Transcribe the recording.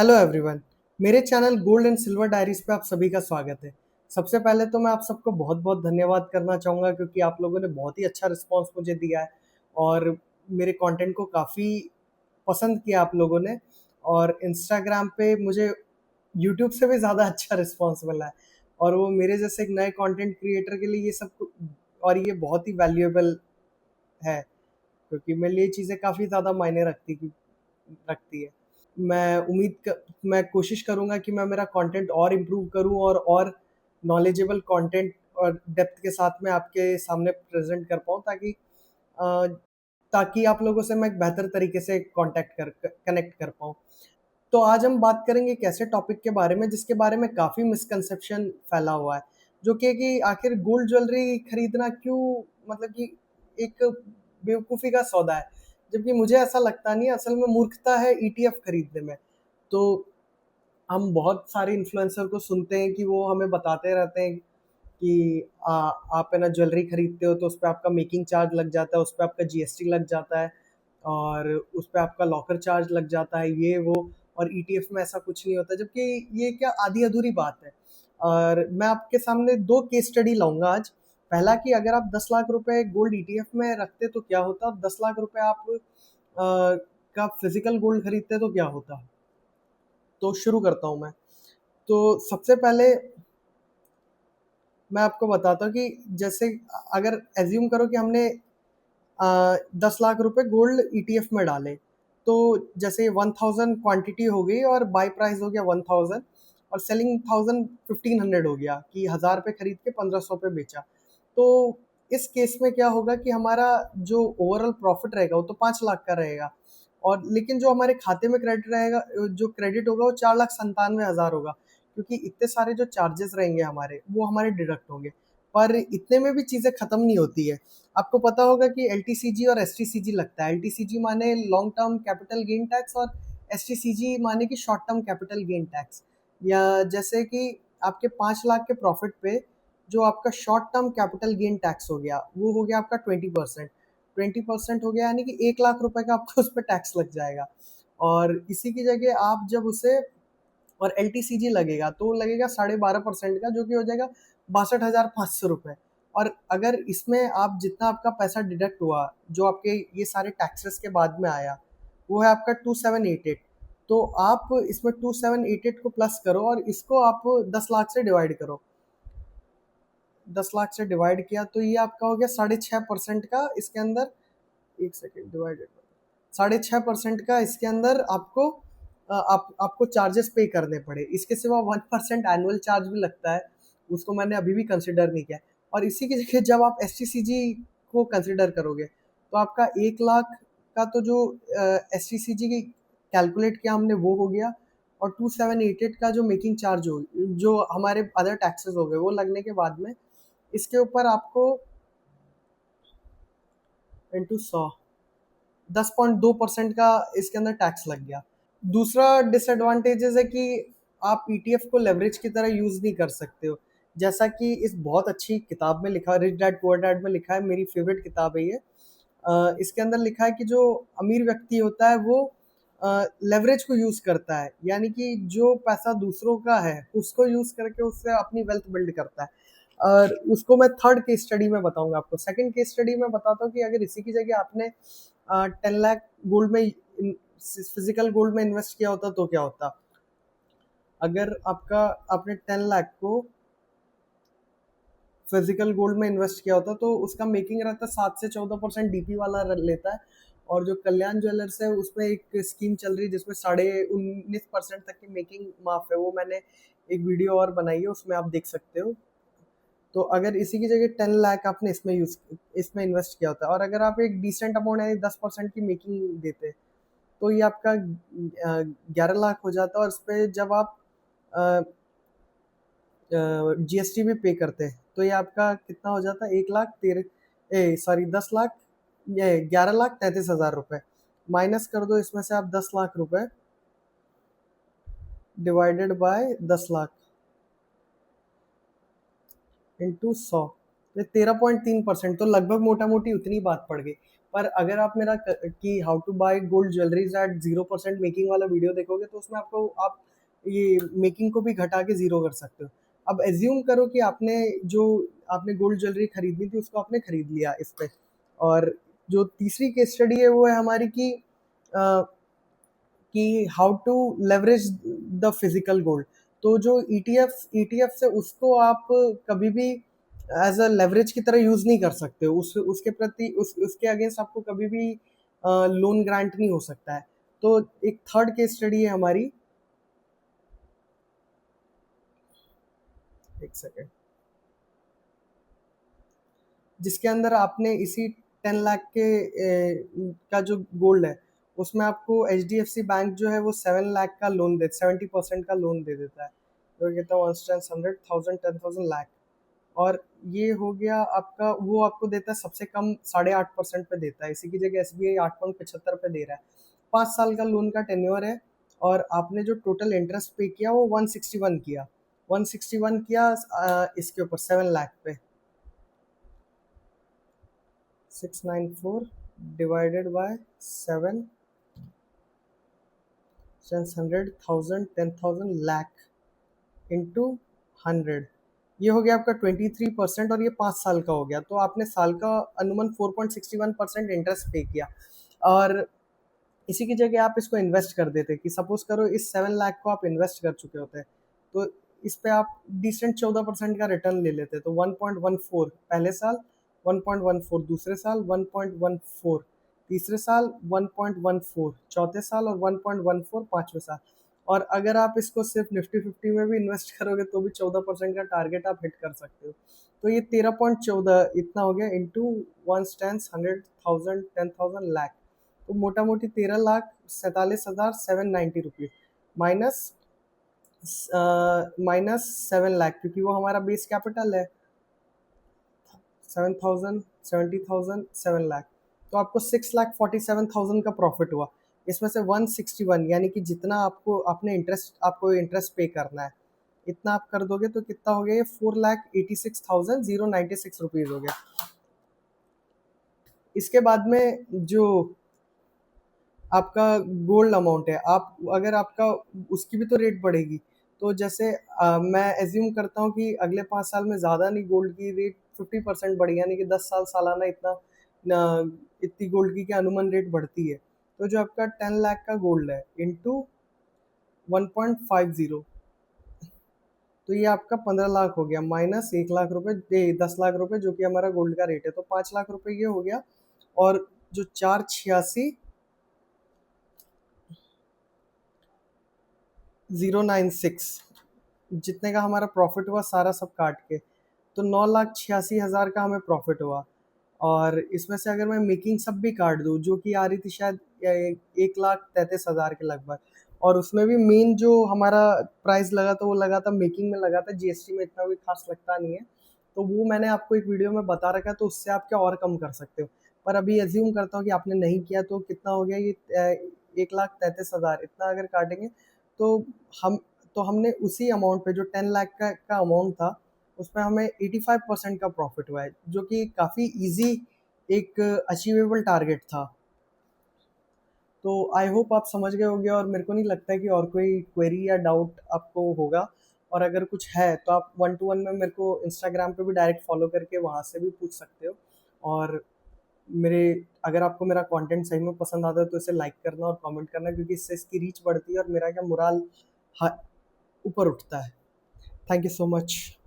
Hello everyone. मेरे channel gold and silver diaries पे आप सभी का स्वागत है। सबसे पहले तो मैं आप सबको बहुत बहुत धन्यवाद करना चाहूँगा क्योंकि आप लोगों ने बहुत ही अच्छा रिस्पांस मुझे दिया है और मेरे कंटेंट को काफ़ी पसंद किया आप लोगों ने। और इंस्टाग्राम पे मुझे यूट्यूब से भी ज़्यादा अच्छा रिस्पांस मिला है और वो मेरे जैसे एक नए कंटेंट क्रिएटर के लिए ये सब और ये बहुत ही वैल्यूएबल है क्योंकि मेरे लिए ये चीज़ें काफ़ी ज़्यादा मायने रखती है। मैं कोशिश करूँगा कि मैं मेरा कंटेंट और इम्प्रूव करूँ और नॉलेजेबल कंटेंट और डेप्थ के साथ में आपके सामने प्रेज़ेंट कर पाऊँ अ, ताकि आप लोगों से मैं एक बेहतर तरीके से कनेक्ट कर पाऊँ। तो आज हम बात करेंगे एक ऐसे टॉपिक के बारे में जिसके बारे में काफ़ी मिसकंसेप्शन फैला हुआ है, जो कि आखिर गोल्ड ज्वेलरी खरीदना क्यों मतलब कि एक बेवकूफ़ी का सौदा है। जबकि मुझे ऐसा लगता नहीं है, असल में मूर्खता है ईटीएफ खरीदने में। तो हम बहुत सारे इन्फ्लुएंसर को सुनते हैं कि वो हमें बताते रहते हैं कि आप है ना ज्वेलरी खरीदते हो तो उस पे आपका मेकिंग चार्ज लग जाता है, उस पे आपका जीएसटी लग जाता है और उस पे आपका लॉकर चार्ज लग जाता है, ये वो। और ईटीएफ में ऐसा कुछ नहीं होता, जबकि ये क्या आधी अधूरी बात है। और मैं आपके सामने दो केस स्टडी लाऊंगा आज। पहला कि अगर आप 10 लाख रुपए गोल्ड ईटीएफ में रखते तो क्या होता, और 10 लाख रुपए आप का फिजिकल गोल्ड खरीदते तो क्या होता। तो शुरू करता हूँ मैं। तो सबसे पहले मैं आपको बताता हूँ कि जैसे अगर एज्यूम करो कि हमने 10 लाख रुपए गोल्ड ईटीएफ में डाले, तो जैसे 1000 क्वांटिटी हो गई और बाय प्राइस हो गया 1000 और सेलिंग 1500 हो गया कि 1000 पे खरीद के 1500 पे बेचा। तो इस केस में क्या होगा कि हमारा जो ओवरऑल प्रॉफिट रहेगा वो तो 5 लाख का रहेगा, और लेकिन जो हमारे खाते में क्रेडिट रहेगा, जो क्रेडिट होगा वो 4,97,000 होगा, क्योंकि इतने सारे जो चार्जेस रहेंगे हमारे वो हमारे डिडक्ट होंगे। पर इतने में भी चीज़ें खत्म नहीं होती है। आपको पता होगा कि एलटीसीजी और एसटीसीजी लगता है। एलटीसीजी माने long term capital gain tax और एसटीसीजी माने कि short term capital gain tax. या जैसे कि आपके 5 लाख के प्रॉफिट पे जो आपका short term capital gain tax हो गया वो हो गया आपका 20%। 20% हो गया यानी कि 1 लाख रुपए का आपको उस पर टैक्स लग जाएगा। और इसी की जगह आप जब उसे और एलटीसीजी लगेगा तो लगेगा 12.5% का, जो कि हो जाएगा 62,500 रुपये। और अगर इसमें आप जितना आपका पैसा डिडक्ट हुआ जो आपके ये सारे टैक्सेस के बाद में आया वो है आपका 2788। तो आप इसमें 2788 को प्लस करो और इसको आप 10 लाख से डिवाइड करो। 10 लाख से डिवाइड किया तो ये आपका हो गया 6.5% का इसके अंदर। एक सेकेंड, डिवाइडेड 6.5% का इसके अंदर आपको चार्जेस पे करने पड़े। इसके सिवा 1% एनुअल चार्ज भी लगता है, उसको मैंने अभी भी कंसिडर नहीं किया। और इसी की जगह जब आप एस को कंसिडर करोगे तो आपका 1 लाख का तो जो एस की कैलकुलेट किया हमने वो हो गया, और 2788 का जो मेकिंग चार्ज हो जो हमारे अदर टैक्सेस हो गए वो लगने के बाद में इसके ऊपर आपको इंटू 100 10.2% का इसके अंदर टैक्स लग गया। दूसरा डिसएडवांटेजेस है कि आप ईटीएफ को लेवरेज की तरह यूज नहीं कर सकते हो, जैसा कि इस बहुत अच्छी किताब में लिखा है, रिच डैड पुअर डैड में लिखा है। मेरी फेवरेट किताब है ये। इसके अंदर लिखा है कि जो अमीर व्यक्ति होता है वो लेवरेज को यूज करता है, यानी कि जो पैसा दूसरों का है उसको यूज करके उससे अपनी वेल्थ बिल्ड करता है। और उसको मैं थर्ड केस स्टडी में बताऊंगा आपको। सेकंड केस स्टडी में बताता हूँ कि अगर इसी की जगह आपने 10 लाख गोल्ड में फिजिकल गोल्ड में इन्वेस्ट किया होता तो क्या होता। अगर आपने 10 लाख को फिजिकल गोल्ड में इन्वेस्ट किया होता तो उसका मेकिंग रहता 7 से 14% डीपी वाला लेता है। और जो कल्याण ज्वेलर्स है उसमें एक स्कीम चल रही है जिसमें 19.5% तक की मेकिंग माफ है, वो मैंने एक वीडियो और बनाई है उसमें आप देख सकते हो। तो अगर इसी की जगह 10 लाख आपने इसमें इन्वेस्ट किया होता है और अगर आप एक डिसेंट अमाउंट यानी 10% की मेकिंग देते तो ये आपका 11 लाख हो जाता है। और इस पर जब आप जीएसटी भी पे करते हैं तो ये आपका कितना हो जाता है, 10 लाख 11,33,000 रुपये। माइनस कर दो इसमें से आप 10 लाख रुपए डिवाइडेड बाय 10 लाख इंटू 100, ये 13.3%। तो लगभग मोटा मोटी उतनी बात पड़ गई। पर अगर आप मेरा कि how to buy gold jewelleries at 0% making वाला वीडियो देखोगे तो उसमें आपको आप ये मेकिंग को भी घटा के ज़ीरो कर सकते हो। अब एज्यूम करो कि जो आपने गोल्ड ज्वेलरी खरीदनी थी उसको आपने खरीद लिया इस पे। और जो तीसरी केस स्टडी है वो है हमारी अ, कि how to leverage the physical gold. तो जो ईटीएफ से उसको आप कभी भी एज अ लेवरेज की तरह यूज नहीं कर सकते हो। उसके प्रति उसके अगेंस्ट आपको कभी भी लोन ग्रांट नहीं हो सकता है। तो एक थर्ड केस स्टडी है हमारी, एक सेकेंड, जिसके अंदर आपने इसी 10 लाख का जो गोल्ड है उसमें आपको H D F C bank जो है वो 7 लाख का लोन 70% का लोन दे देता है। तो कहता है 100,000 10,000 लाख। और ये हो गया आपका, वो आपको देता है सबसे कम 8.5% पे देता है। इसी की जगह एस बी आई 8.75 पे दे रहा है। 5 साल का लोन का टेन्योर है। और आपने जो टोटल इंटरेस्ट पे किया वो 161 किया, 161 किया इसके ऊपर 7 लाख पे। 694 डिवाइडेड बाय 7, 100,000 10,000 लाख इंटू 100। ये हो गया आपका 23%, और ये 5 साल का हो गया। तो आपने साल का अनुमान 4.61% इंटरेस्ट पे किया। और इसी की जगह आप इसको इन्वेस्ट कर देते कि सपोज करो इस 7 लाख को आप इन्वेस्ट कर चुके होते, तो इस पे आप डिसेंट 14% का रिटर्न ले लेते। तो 1.14 पहले साल, 1.14 दूसरे साल, 1.14 तीसरे साल, 1.14 चौथे साल, और 1.14 पांचवें साल। और अगर आप इसको सिर्फ निफ्टी 50 में भी इन्वेस्ट करोगे तो भी 14% का टारगेट आप हिट कर सकते हो। तो ये 13.14 इतना हो गया इंटू 100,000 10,000 लाख। तो मोटा मोटी 13,47,790 रुपीज माइनस -7 लाख, क्योंकि वो हमारा बेस कैपिटल है 7,000 70,000 7 लाख। तो आपको 6,47,000 का प्रॉफिट हुआ। इसमें से 161 यानी कि जितना आपको इंटरेस्ट पे करना है इतना आप कर दोगे तो कितना हो गया, ये 4,86,096 रुपीज हो गया। इसके बाद में जो आपका गोल्ड अमाउंट है, आप अगर आपका उसकी भी तो रेट बढ़ेगी। तो जैसे मैं एज्यूम करता हूँ कि अगले 5 साल में ज़्यादा नहीं, गोल्ड की रेट 50% बढ़ी, यानी कि 10 साल सालाना इतनी गोल्ड की क्या अनुमान रेट बढ़ती है। तो जो आपका 10 लाख का गोल्ड है इंटू 1.50, तो ये आपका 15 लाख हो गया, माइनस 1 लाख रुपए 10 लाख रुपए जो कि हमारा गोल्ड का रेट है, तो 5 लाख रुपए ये हो गया। और जो 486,096 जितने का हमारा प्रॉफिट हुआ सारा सब काट के, तो 9,86,000 का हमें प्रॉफिट हुआ। और इसमें से अगर मैं मेकिंग सब भी काट दूँ जो कि आ रही थी शायद 1,33,000 के लगभग, और उसमें भी मेन जो हमारा प्राइस लगा था वो लगा था मेकिंग में, लगा था जीएसटी में इतना कोई खास लगता नहीं है। तो वो मैंने आपको एक वीडियो में बता रखा है, तो उससे आप क्या और कम कर सकते हो। पर अभी एज्यूम करता हूँ कि आपने नहीं किया, तो कितना हो गया ये 1,33,000 इतना अगर काटेंगे तो हम तो हमने उसी अमाउंट पे जो 10 लाख का अमाउंट था उसमें हमें 85% का प्रॉफिट हुआ है, जो कि काफ़ी इजी एक अचीवेबल टारगेट था। तो आई होप आप समझ गए होंगे, और मेरे को नहीं लगता है कि और कोई क्वेरी या डाउट आपको होगा। और अगर कुछ है तो आप 1-to-1 में मेरे को इंस्टाग्राम पे भी डायरेक्ट फॉलो करके वहाँ से भी पूछ सकते हो। और मेरे अगर आपको मेरा कंटेंट सही में पसंद आता है तो इसे लाइक करना और कमेंट करना, क्योंकि इससे इसकी रीच बढ़ती है और मेरा क्या मोराल ऊपर उठता है। Thank you so much.